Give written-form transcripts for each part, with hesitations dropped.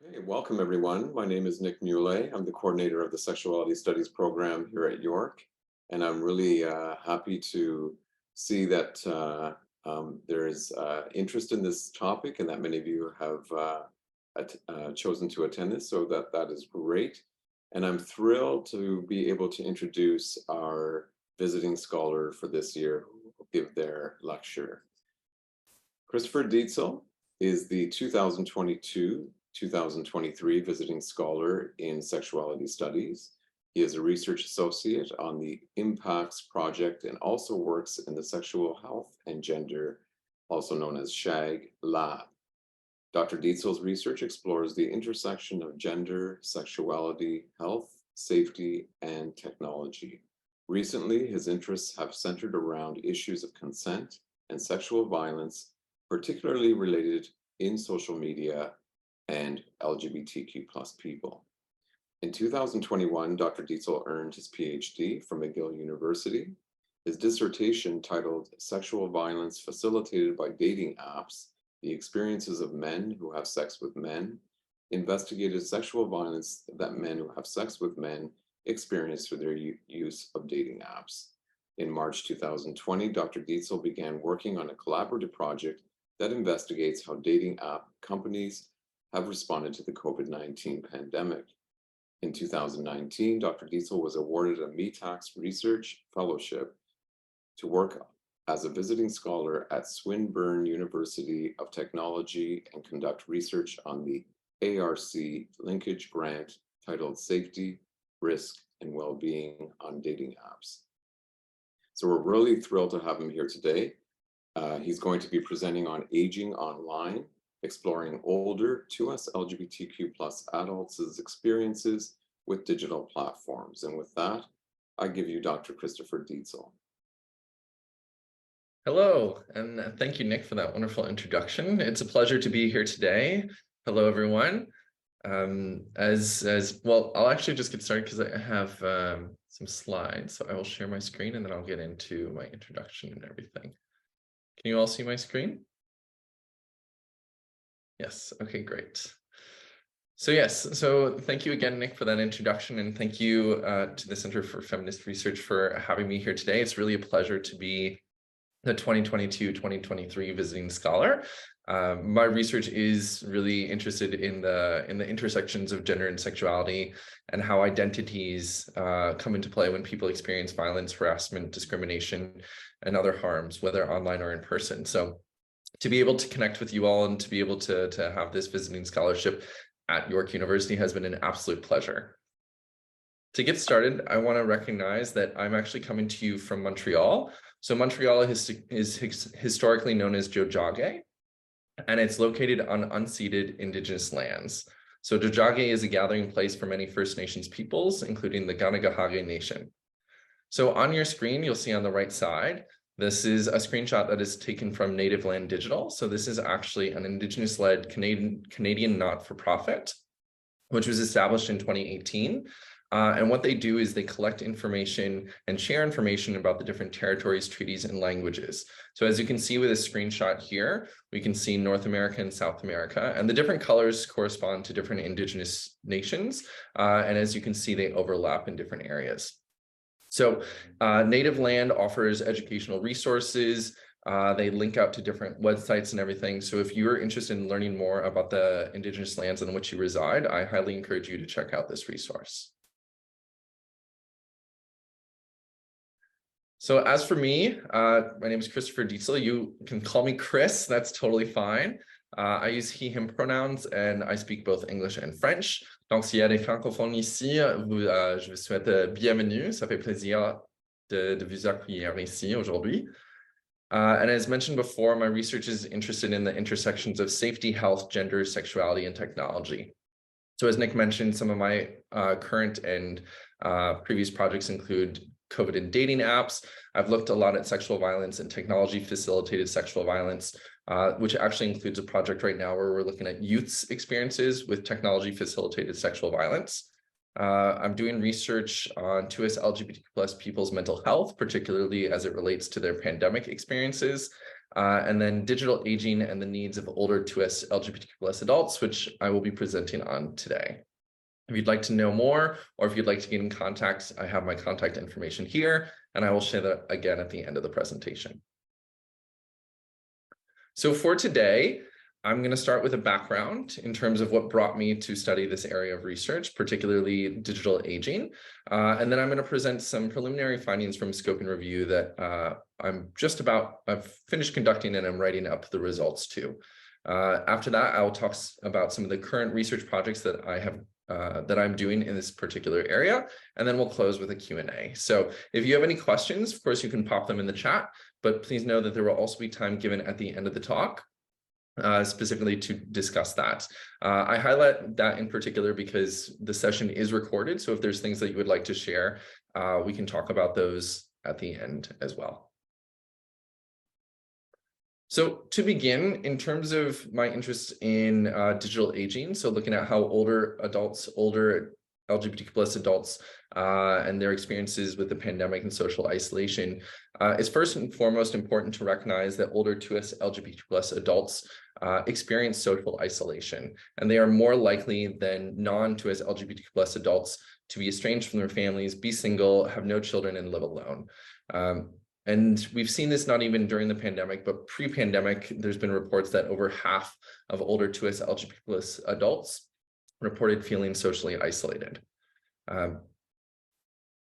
Okay, welcome everyone. My name is Nick Muley. I'm the coordinator of the Sexuality Studies program here at York, and I'm really happy to see that there is interest in this topic and that many of you have chosen to attend this, so that is great. And I'm thrilled to be able to introduce our visiting scholar for this year who will give their lecture. Christopher Dietzel is the 2022-2023 Visiting Scholar in Sexuality Studies. He is a research associate on the Impacts Project and also works in the Sexual Health and Gender, also known as SHAG, Lab. Dr. Dietzel's research explores the intersection of gender, sexuality, health, safety, and technology. Recently, his interests have centered around issues of consent and sexual violence, particularly related in social media and LGBTQ+ people. In 2021, Dr. Dietzel earned his PhD from McGill University. His dissertation, titled Sexual Violence Facilitated by Dating Apps, the Experiences of Men Who Have Sex with Men, investigated sexual violence that men who have sex with men experience through their use of dating apps. In March 2020, Dr. Dietzel began working on a collaborative project that investigates how dating app companies have responded to the COVID-19 pandemic. In 2019, Dr. Dietzel was awarded a METAX Research Fellowship to work as a visiting scholar at Swinburne University of Technology and conduct research on the ARC linkage grant titled Safety, Risk, and Wellbeing on Dating Apps. So we're really thrilled to have him here today. He's going to be presenting on aging online, exploring older 2SLGBTQ+ adults' experiences with digital platforms. And with that, I give you Dr. Christopher Dietzel. Hello, and thank you, Nick, for that wonderful introduction. It's a pleasure to be here today. Hello, everyone. As well, I'll actually just get started because I have some slides. So I will share my screen and then I'll get into my introduction and everything. Can you all see my screen? Yes, okay, great. So thank you again, Nick, for that introduction, and thank you to the Center for Feminist Research for having me here today. It's really a pleasure to be the 2022-2023 visiting scholar. My research is really interested in the intersections of gender and sexuality and how identities come into play when people experience violence, harassment, discrimination, and other harms, whether online or in person. So to be able to connect with you all and to be able to have this visiting scholarship at York University has been an absolute pleasure. To get started, I want to recognize that I'm actually coming to you from Montreal. So Montreal is historically known as Tiohtià:ke, and it's located on unceded Indigenous lands. So Tiohtià:ke is a gathering place for many First Nations peoples, including the Kahnawake Nation. So on your screen, you'll see on the right side, this is a screenshot that is taken from Native Land Digital. So this is actually an Indigenous-led Canadian not-for-profit, which was established in 2018. And what they do is they collect information and share information about the different territories, treaties, and languages. So as you can see with this screenshot here, we can see North America and South America, and the different colors correspond to different Indigenous nations. And as you can see, they overlap in different areas. So Native Land offers educational resources. They link out to different websites and everything. So if you're interested in learning more about the Indigenous lands in which you reside, I highly encourage you to check out this resource. So as for me, my name is Christopher Dietzel. You can call me Chris, that's totally fine. I use he, him pronouns, and I speak both English and French. Donc, s'il y a des francophones ici, je vous souhaite bienvenue. Ça fait plaisir de vous accueillir ici aujourd'hui. And as mentioned before, my research is interested in the intersections of safety, health, gender, sexuality, and technology. So as Nick mentioned, some of my current and previous projects include COVID and dating apps. I've looked a lot at sexual violence and technology-facilitated sexual violence, which actually includes a project right now where we're looking at youth's experiences with technology-facilitated sexual violence. I'm doing research on 2SLGBTQ+ people's mental health, particularly as it relates to their pandemic experiences. and then digital aging and the needs of older 2S LGBTQ+ adults, which I will be presenting on today. If you'd like to know more, or if you'd like to get in contact, I have my contact information here, and I will share that again at the end of the presentation. So for today, I'm going to start with a background in terms of what brought me to study this area of research, particularly digital aging. And then I'm going to present some preliminary findings from scope and review that I've finished conducting, and I'm writing up the results too. After that, I'll talk about some of the current research projects that I'm doing in this particular area, and then we'll close with a Q&A. So if you have any questions, of course, you can pop them in the chat, but please know that there will also be time given at the end of the talk specifically to discuss that. I highlight that in particular because the session is recorded, so if there's things that you would like to share, we can talk about those at the end as well. So to begin, in terms of my interest in digital aging, so looking at how older LGBTQ+ adults and their experiences with the pandemic and social isolation, it's first and foremost important to recognize that older 2S LGBTQ+ adults experience social isolation, and they are more likely than non-2S LGBTQ+ adults to be estranged from their families, be single, have no children, and live alone. And we've seen this not even during the pandemic, but pre-pandemic, there's been reports that over half of older 2S LGBTQ+ adults reported feeling socially isolated.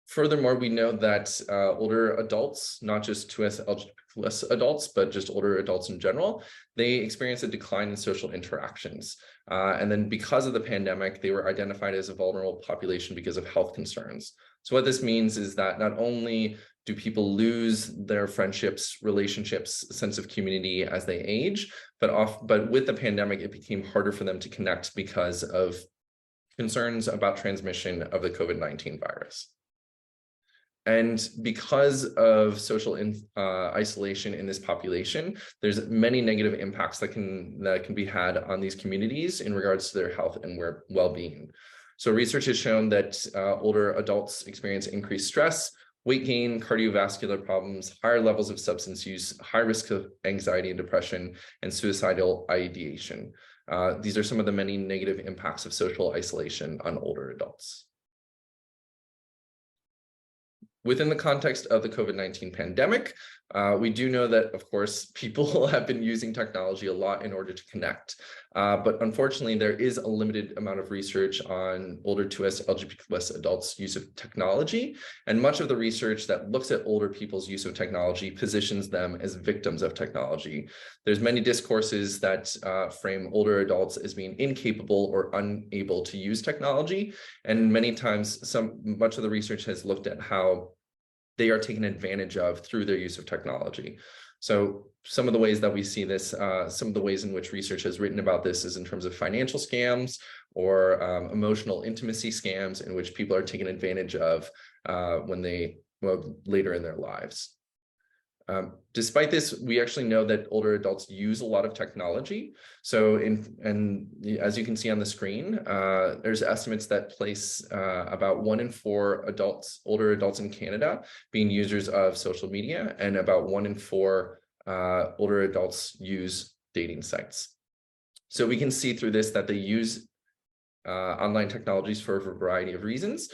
Furthermore, we know that older adults, not just 2S LGBTQ+ adults, but just older adults in general, they experience a decline in social interactions. And then because of the pandemic, they were identified as a vulnerable population because of health concerns. So what this means is that not only do people lose their friendships, relationships, sense of community as they age, but with the pandemic, it became harder for them to connect because of concerns about transmission of the COVID-19 virus. And because of social isolation in this population, there's many negative impacts that can be had on these communities in regards to their health and well-being. So research has shown that older adults experience increased stress, weight gain, cardiovascular problems, higher levels of substance use, high risk of anxiety and depression, and suicidal ideation. These are some of the many negative impacts of social isolation on older adults. Within the context of the COVID-19 pandemic, we do know that, of course, people have been using technology a lot in order to connect. But unfortunately, there is a limited amount of research on older 2S LGBTQ+ adults' use of technology. And much of the research that looks at older people's use of technology positions them as victims of technology. There's many discourses that frame older adults as being incapable or unable to use technology. And many times, much of the research has looked at how they are taken advantage of through their use of technology. So some of the ways that we see this, some of the ways in which research has written about this is in terms of financial scams or emotional intimacy scams in which people are taken advantage of later in their lives. Despite this, we actually know that older adults use a lot of technology. So, as you can see on the screen, there's estimates that place about 1 in 4 older adults in Canada being users of social media, and about 1 in 4 older adults use dating sites. So we can see through this that they use online technologies for a variety of reasons: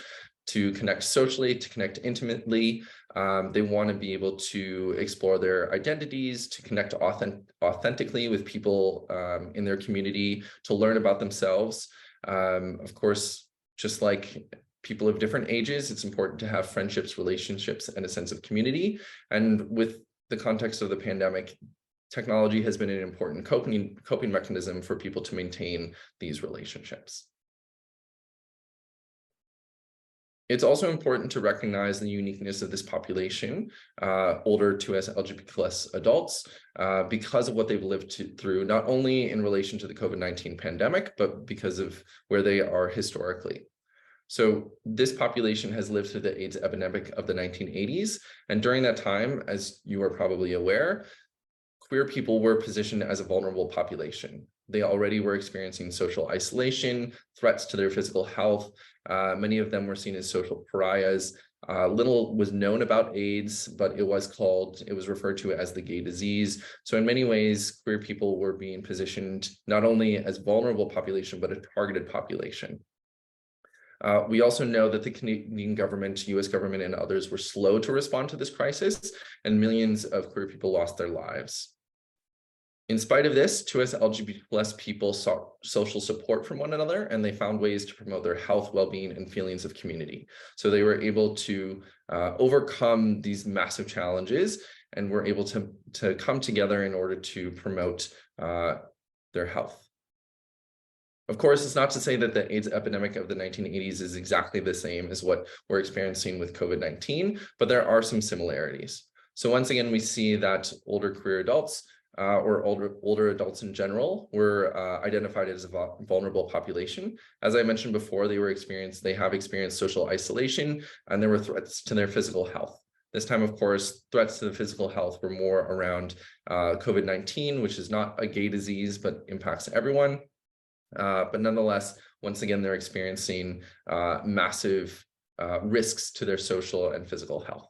to connect socially, to connect intimately. They want to be able to explore their identities, to connect authentically with people in their community, to learn about themselves. Of course, just like people of different ages, it's important to have friendships, relationships, and a sense of community. And with the context of the pandemic, technology has been an important coping mechanism for people to maintain these relationships. It's also important to recognize the uniqueness of this population, older 2S LGBTQ+ adults, because of what they've lived through, not only in relation to the COVID-19 pandemic, but because of where they are historically. So this population has lived through the AIDS epidemic of the 1980s. And during that time, as you are probably aware, queer people were positioned as a vulnerable population. They already were experiencing social isolation, threats to their physical health. Many of them were seen as social pariahs. Little was known about AIDS, but it was referred to as the gay disease. So in many ways, queer people were being positioned not only as vulnerable population, but a targeted population. We also know that the Canadian government, US government, and others were slow to respond to this crisis, and millions of queer people lost their lives. In spite of this, 2SLGBTQ people sought social support from one another, and they found ways to promote their health, well-being, and feelings of community. So they were able to overcome these massive challenges and were able to come together in order to promote their health. Of course, it's not to say that the AIDS epidemic of the 1980s is exactly the same as what we're experiencing with COVID-19, but there are some similarities. So once again, we see that older queer adults or older adults in general were identified as a vulnerable population. As I mentioned before, they have experienced social isolation, and there were threats to their physical health. This time, of course, threats to the physical health were more around COVID-19, which is not a gay disease, but impacts everyone. But nonetheless, once again, they're experiencing massive risks to their social and physical health.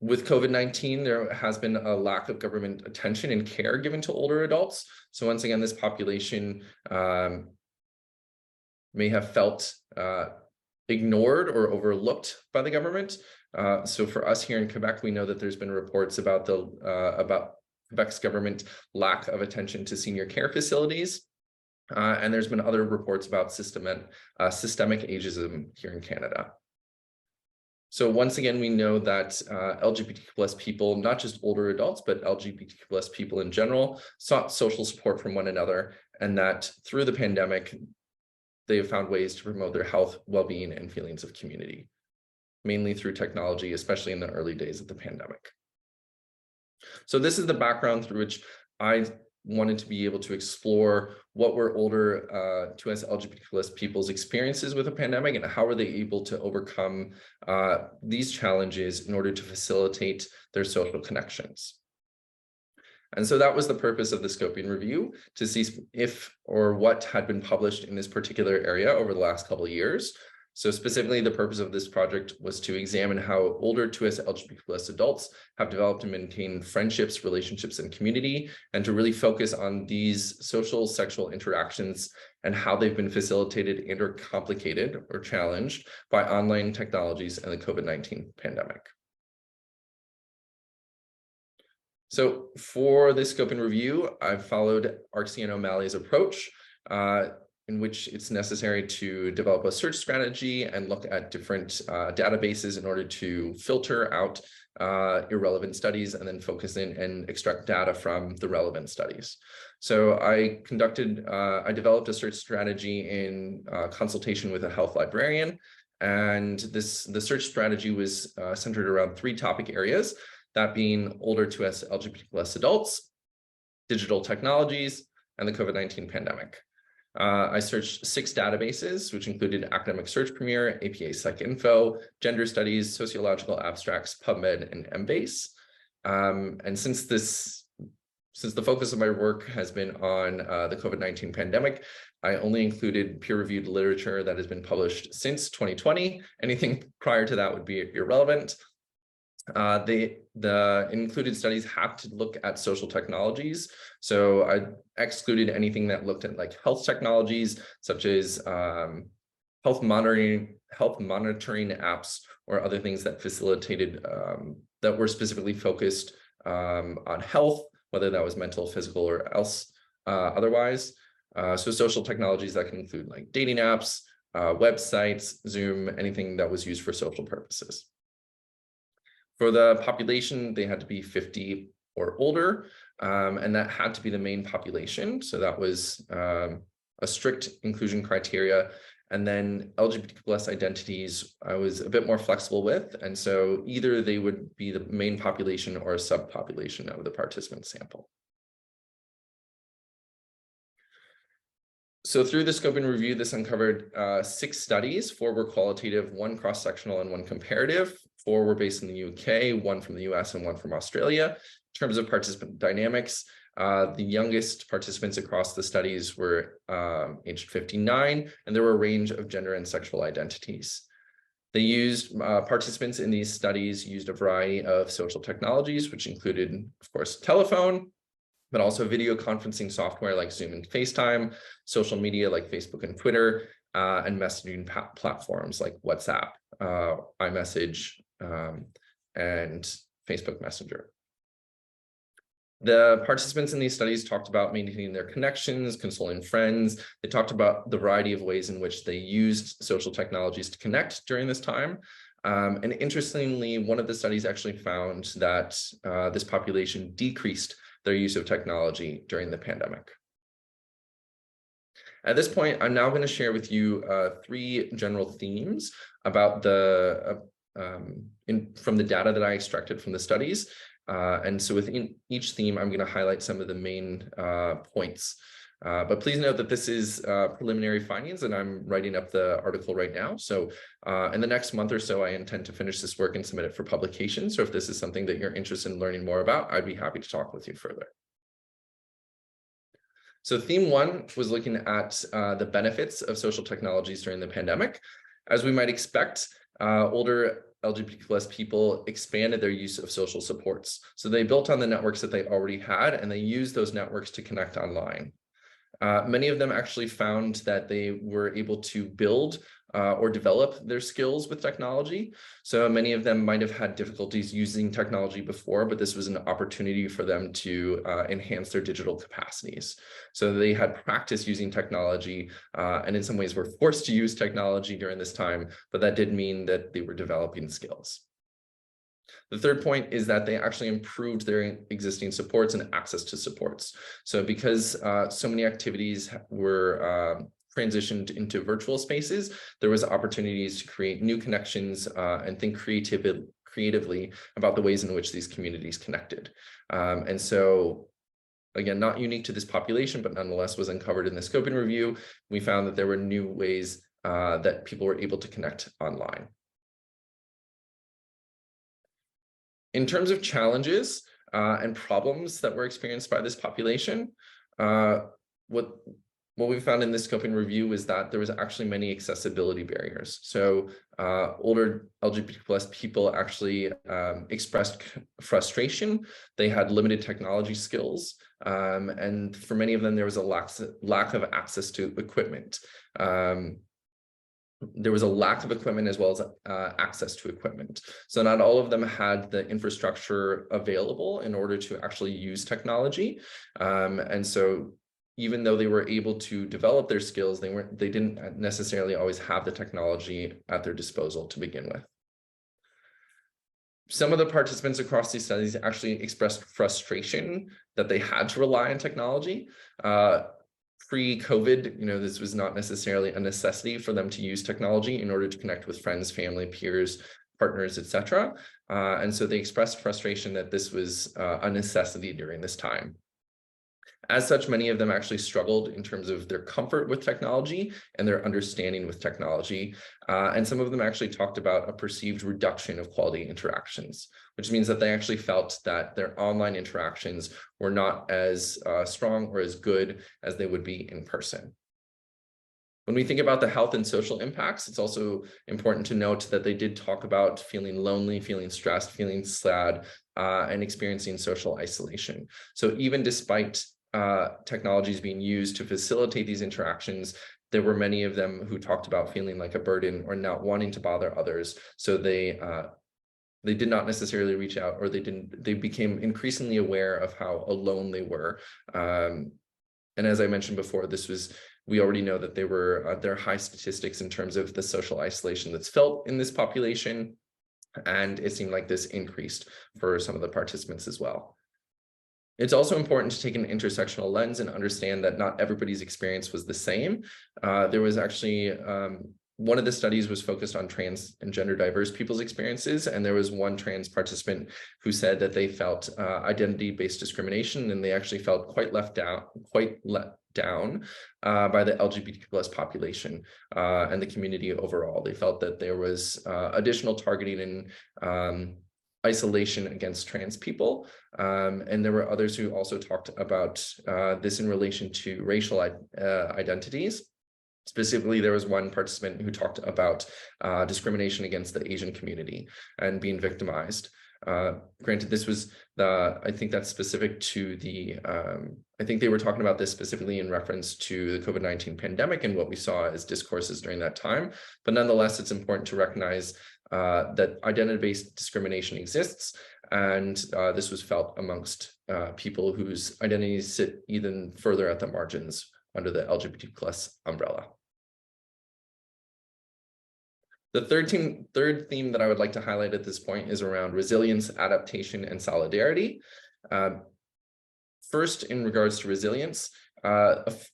With COVID-19, there has been a lack of government attention and care given to older adults. So once again, this population may have felt ignored or overlooked by the government. So for us here in Quebec, we know that there's been reports about Quebec's government lack of attention to senior care facilities. And there's been other reports about systemic ageism here in Canada. So once again, we know that LGBTQ+ people, not just older adults, but LGBTQ+ people in general, sought social support from one another, and that through the pandemic, they have found ways to promote their health, well-being, and feelings of community, mainly through technology, especially in the early days of the pandemic. So this is the background through which I wanted to be able to explore what were older 2SLGBTQ+ people's experiences with a pandemic, and how are they able to overcome these challenges in order to facilitate their social connections. And so that was the purpose of the scoping review, to see if or what had been published in this particular area over the last couple of years. So specifically, the purpose of this project was to examine how older 2SLGBTQ+ adults have developed and maintained friendships, relationships, and community, and to really focus on these social sexual interactions and how they've been facilitated and or complicated or challenged by online technologies and the COVID-19 pandemic. So for this scope and review, I've followed Arksy and O'Malley's approach, in which it's necessary to develop a search strategy and look at different databases in order to filter out irrelevant studies and then focus in and extract data from the relevant studies. So I developed a search strategy in consultation with a health librarian. And the search strategy was centered around 3 topic areas, that being older 2SLGBTQ+ adults, digital technologies, and the COVID-19 pandemic. I searched 6 databases, which included Academic Search Premier, APA PsycInfo, Gender Studies, Sociological Abstracts, PubMed, and Embase. And since the focus of my work has been on the COVID-19 pandemic, I only included peer-reviewed literature that has been published since 2020. Anything prior to that would be irrelevant. The included studies have to look at social technologies. So I excluded anything that looked at like health technologies, such as health monitoring apps, or other things that facilitated, that were specifically focused on health, whether that was mental, physical, or else otherwise. So social technologies that can include like dating apps, websites, Zoom, anything that was used for social purposes. For the population, they had to be 50 or older, and that had to be the main population. So that was a strict inclusion criteria. And then LGBTQ+ identities, I was a bit more flexible with. And so either they would be the main population or a subpopulation of the participant sample. So through the scope and review, this uncovered 6 studies. 4 were qualitative, 1 cross-sectional, and 1 comparative. 4 were based in the UK, 1 from the US, and 1 from Australia. In terms of participant dynamics, the youngest participants across the studies were aged 59, and there were a range of gender and sexual identities. They used participants in these studies used a variety of social technologies, which included, of course, telephone, but also video conferencing software like Zoom and FaceTime, social media like Facebook and Twitter, and messaging platforms like WhatsApp, iMessage, and Facebook Messenger. The participants in these studies talked about maintaining their connections, consoling friends. They talked about the variety of ways in which they used social technologies to connect during this time. And interestingly, one of the studies actually found that this population decreased their use of technology during the pandemic. At this point, I'm now going to share with you 3 general themes about from the data that I extracted from the studies. And so within each theme, I'm going to highlight some of the main points. But please note that this is preliminary findings, and I'm writing up the article right now. So in the next month or so, I intend to finish this work and submit it for publication. So if this is something that you're interested in learning more about, I'd be happy to talk with you further. So theme 1 was looking at the benefits of social technologies during the pandemic. As we might expect, older LGBTQ+ people expanded their use of social supports. So they built on the networks that they already had, and they used those networks to connect online. Many of them actually found that they were able to build or develop their skills with technology. So many of them might have had difficulties using technology before, but this was an opportunity for them to enhance their digital capacities. So they had practice using technology, and in some ways were forced to use technology during this time, but that did mean that they were developing skills. The third point is that they actually improved their existing supports and access to supports. So because so many activities were transitioned into virtual spaces, there was opportunities to create new connections and think creatively about the ways in which these communities connected. And so, again, not unique to this population, but nonetheless was uncovered in the scoping review. We found that there were new ways that people were able to connect online. In terms of challenges and problems that were experienced by this population, what we found in this scoping review is that there was actually many accessibility barriers. So older LGBTQ+ people actually expressed frustration. They had limited technology skills. And for many of them, there was a lack of access to equipment. There was a lack of equipment as well as access to equipment. So not all of them had the infrastructure available in order to actually use technology. And so even though they were able to develop their skills, they didn't necessarily always have the technology at their disposal to begin with. Some of the participants across these studies actually expressed frustration that they had to rely on technology. Pre-COVID, this was not necessarily a necessity for them to use technology in order to connect with friends, family, peers, partners, etc. And so they expressed frustration that this was a necessity during this time. As such, many of them actually struggled in terms of their comfort with technology and their understanding with technology. And some of them actually talked about a perceived reduction of quality interactions, which means that they actually felt that their online interactions were not as strong or as good as they would be in person. When we think about the health and social impacts, it's also important to note that they did talk about feeling lonely, feeling stressed, feeling sad, and experiencing social isolation. So even despite technologies being used to facilitate these interactions, there were many of them who talked about feeling like a burden or not wanting to bother others. So they did not necessarily reach out, or they became increasingly aware of how alone they were. And as I mentioned before, we already know that there are high statistics in terms of the social isolation that's felt in this population. And it seemed like this increased for some of the participants as well. It's also important to take an intersectional lens and understand that not everybody's experience was the same. There was actually, one of the studies was focused on trans and gender diverse people's experiences. And there was one trans participant who said that they felt identity-based discrimination, and they actually felt quite let down by the LGBTQ+ population and the community overall. They felt that there was additional targeting and isolation against trans people. And there were others who also talked about this in relation to racial identities. Specifically, there was one participant who talked about discrimination against the Asian community and being victimized. Granted, this was I think that's specific to I think they were talking about this specifically in reference to the COVID-19 pandemic and what we saw as discourses during that time. But nonetheless, it's important to recognize that identity-based discrimination exists, and this was felt amongst people whose identities sit even further at the margins under the LGBT+ umbrella. The third theme that I would like to highlight at this point is around resilience, adaptation, and solidarity. First, in regards to resilience,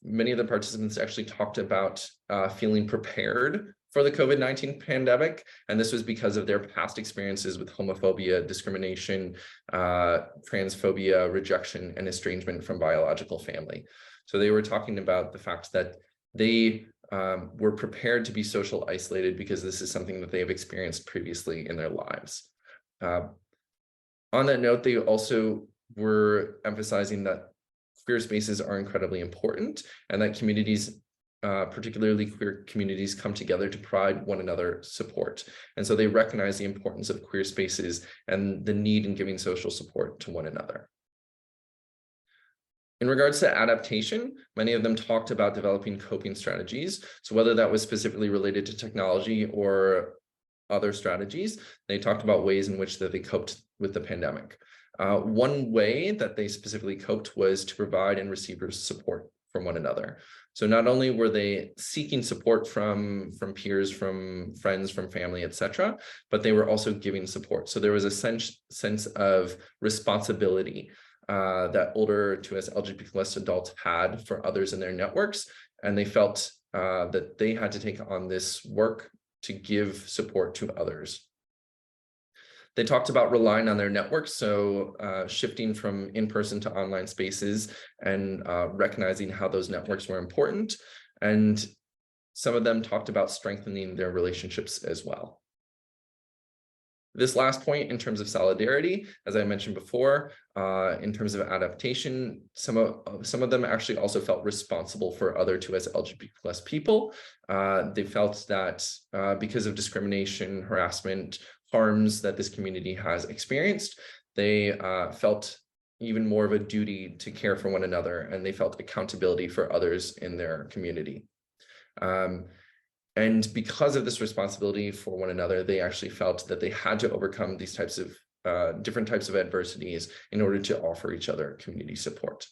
many of the participants actually talked about feeling prepared for the COVID-19 pandemic, and this was because of their past experiences with homophobia, discrimination, transphobia, rejection, and estrangement from biological family. So they were talking about the fact that they were prepared to be social isolated because this is something that they have experienced previously in their lives. On that note, they also were emphasizing that queer spaces are incredibly important and that communities, particularly queer communities, come together to provide one another support. And so they recognize the importance of queer spaces and the need in giving social support to one another. In regards to adaptation, many of them talked about developing coping strategies. So whether that was specifically related to technology or other strategies, they talked about ways in which that they coped with the pandemic. One way that they specifically coped was to provide and receive support from one another. So not only were they seeking support from peers, from friends, from family, etc., but they were also giving support. So there was a sense of responsibility that older 2SLGBTQ+ adults had for others in their networks, and they felt that they had to take on this work to give support to others. They talked about relying on their networks, so shifting from in-person to online spaces and recognizing how those networks were important. And some of them talked about strengthening their relationships as well. This last point in terms of solidarity, as I mentioned before, in terms of adaptation, some of them actually also felt responsible for other 2SLGBTQ+ people. They felt that because of discrimination, harassment, harms that this community has experienced, they felt even more of a duty to care for one another, and they felt accountability for others in their community. And because of this responsibility for one another, they actually felt that they had to overcome these types of different types of adversities in order to offer each other community support.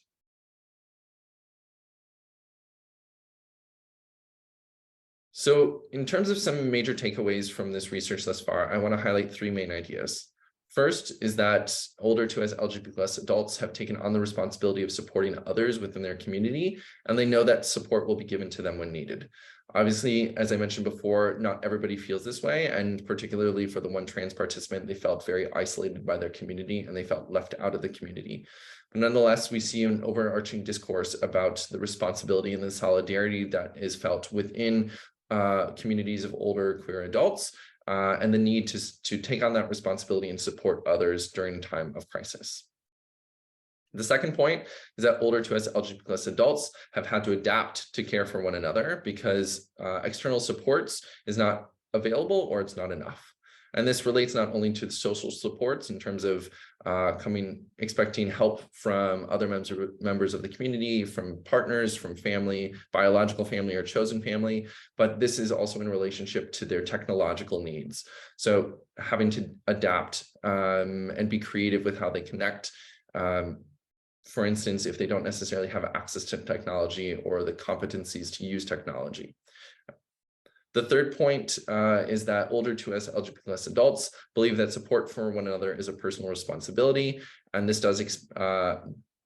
So in terms of some major takeaways from this research thus far, I want to highlight three main ideas. First is that older 2SLGBTQ+ adults have taken on the responsibility of supporting others within their community, and they know that support will be given to them when needed. Obviously, as I mentioned before, not everybody feels this way, and particularly for the one trans participant, they felt very isolated by their community and they felt left out of the community. But nonetheless, we see an overarching discourse about the responsibility and the solidarity that is felt within communities of older queer adults, and the need to take on that responsibility and support others during a time of crisis. The second point is that older 2SLGBTQ+ adults have had to adapt to care for one another because external supports is not available or it's not enough. And this relates not only to the social supports in terms of expecting help from other members of the community, from partners, from family, biological family or chosen family, but this is also in relationship to their technological needs. So having to adapt and be creative with how they connect. For instance, if they don't necessarily have access to technology or the competencies to use technology. The third point is that older 2SLGBTQ+ adults believe that support for one another is a personal responsibility, and this does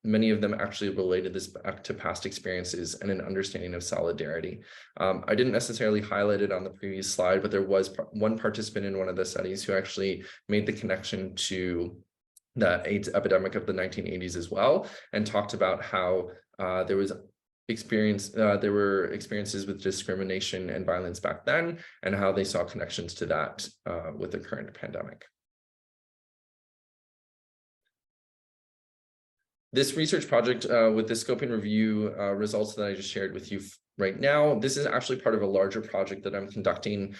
many of them actually related this back to past experiences and an understanding of solidarity. I didn't necessarily highlight it on the previous slide, but there was one participant in one of the studies who actually made the connection to the AIDS epidemic of the 1980s as well, and talked about how there were experiences with discrimination and violence back then, and how they saw connections to that with the current pandemic. This research project with the scope and review results that I just shared with you right now, this is actually part of a larger project that I'm conducting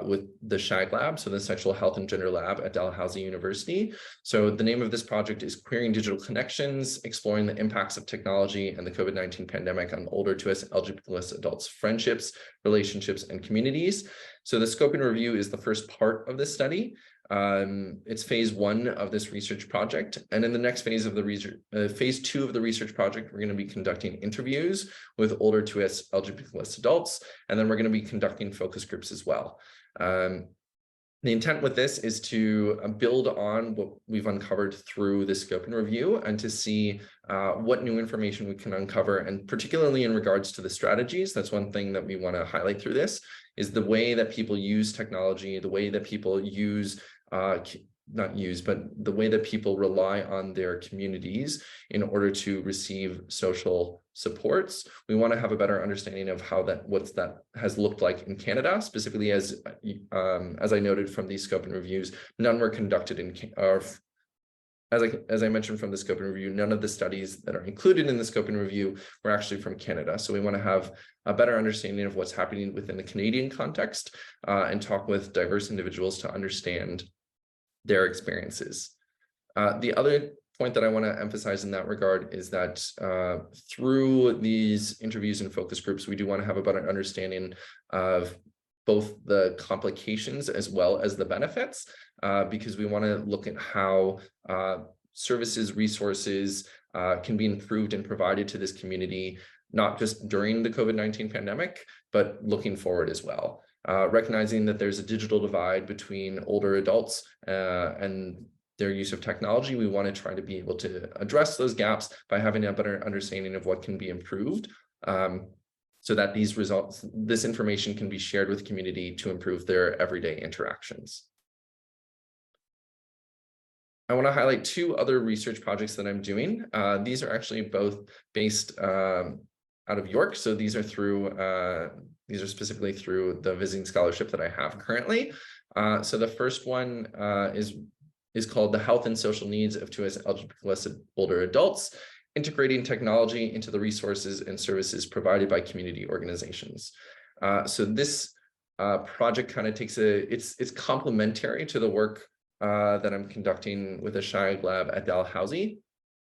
with the SHAG Lab, so the Sexual Health and Gender Lab at Dalhousie University. So the name of this project is Queering Digital Connections, Exploring the Impacts of Technology and the COVID-19 Pandemic on Older 2S LGBT+ Adults' Friendships, Relationships, and Communities. So the scope and review is the first part of this study. It's phase 1 of this research project. And in the next phase of the research, phase 2 of the research project, we're going to be conducting interviews with older 2S LGBT+ adults, and then we're going to be conducting focus groups as well. The intent with this is to build on what we've uncovered through the scope and review and to see what new information we can uncover, and particularly in regards to the strategies. That's one thing that we want to highlight through this, is the way that people use technology, the way that people use but the way that people rely on their communities in order to receive social supports. We want to have a better understanding of how what that has looked like in Canada, specifically as I noted from these scope and reviews, none were conducted in, as I mentioned from the scope and review, none of the studies that are included in the scope and review were actually from Canada. So we want to have a better understanding of what's happening within the Canadian context and talk with diverse individuals to understand their experiences. The other point that I want to emphasize in that regard is that through these interviews and focus groups, we do want to have a better understanding of both the complications as well as the benefits, because we want to look at how services, resources can be improved and provided to this community, not just during the COVID-19 pandemic, but looking forward as well. Recognizing that there's a digital divide between older adults and their use of technology, we want to try to be able to address those gaps by having a better understanding of what can be improved, so that this information can be shared with the community to improve their everyday interactions. I want to highlight 2 other research projects that I'm doing. These are actually both based out of York. So these are specifically through the visiting scholarship that I have currently. So the first one is called The Health and Social Needs of 2S LGBT+ Older Adults, Integrating Technology into the Resources and Services Provided by Community Organizations. So this project kind of takes it's complementary to the work that I'm conducting with the SHAG Lab at Dalhousie.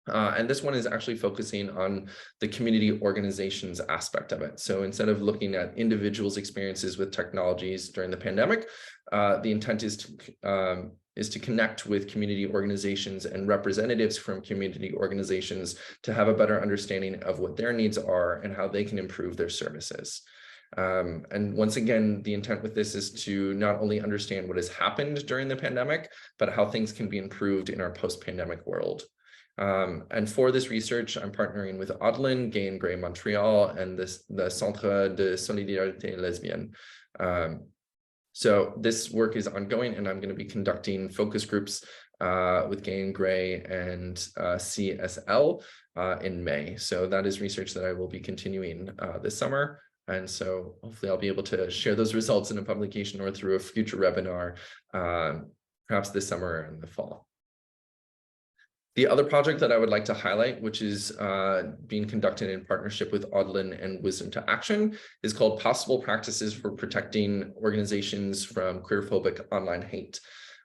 And this one is actually focusing on the community organizations aspect of it. So instead of looking at individuals' experiences with technologies during the pandemic, the intent is to connect with community organizations and representatives from community organizations to have a better understanding of what their needs are and how they can improve their services. And once again, the intent with this is to not only understand what has happened during the pandemic, but how things can be improved in our post-pandemic world. And for this research, I'm partnering with Adlin, Gay and Grey Montreal, and the Centre de Solidarité Lesbian. So this work is ongoing, and I'm going to be conducting focus groups with Gay and Grey and CSL in May. So that is research that I will be continuing this summer. And so hopefully I'll be able to share those results in a publication or through a future webinar, perhaps this summer or in the fall. The other project that I would like to highlight, which is being conducted in partnership with Adlin and Wisdom to Action, is called Possible Practices for Protecting Organizations from Queerphobic Online Hate.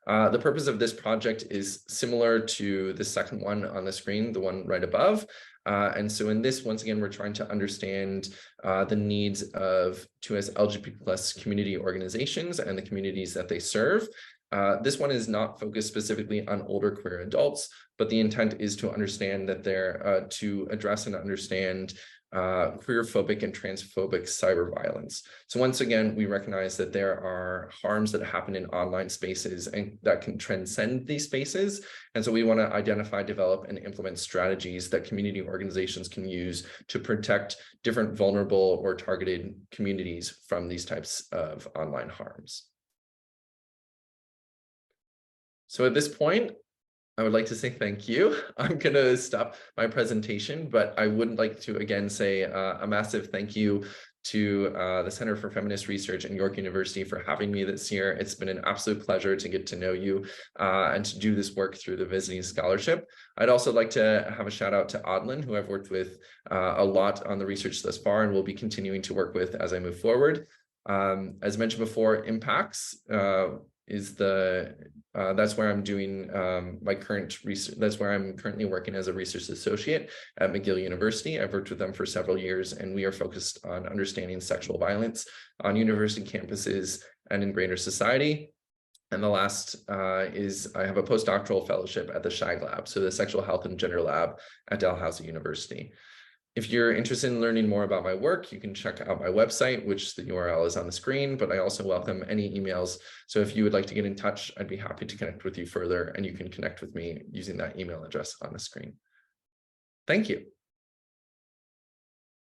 The purpose of this project is similar to the second one on the screen, the one right above. And so in this, once again, we're trying to understand the needs of 2S LGBT+ community organizations and the communities that they serve. This one is not focused specifically on older queer adults, but the intent is to understand that they're to address and understand queerphobic and transphobic cyber violence. So once again, we recognize that there are harms that happen in online spaces and that can transcend these spaces. And so we want to identify, develop, and implement strategies that community organizations can use to protect different vulnerable or targeted communities from these types of online harms. So at this point, I would like to say thank you. I'm going to stop my presentation, but I would like to again say a massive thank you to the Center for Feminist Research and York University for having me this year. It's been an absolute pleasure to get to know you and to do this work through the Visiting Scholarship. I'd also like to have a shout out to Adlin, who I've worked with a lot on the research thus far and will be continuing to work with as I move forward. As mentioned before, Impacts is that's where I'm doing my current research. That's where I'm currently working as a research associate at McGill University. I've worked with them for several years, and we are focused on understanding sexual violence on university campuses and in greater society. And the last is I have a postdoctoral fellowship at the SHAG Lab, so the Sexual Health and Gender Lab at Dalhousie University. If you're interested in learning more about my work, you can check out my website, which the URL is on the screen, but I also welcome any emails. So if you would like to get in touch, I'd be happy to connect with you further, and you can connect with me using that email address on the screen. Thank you.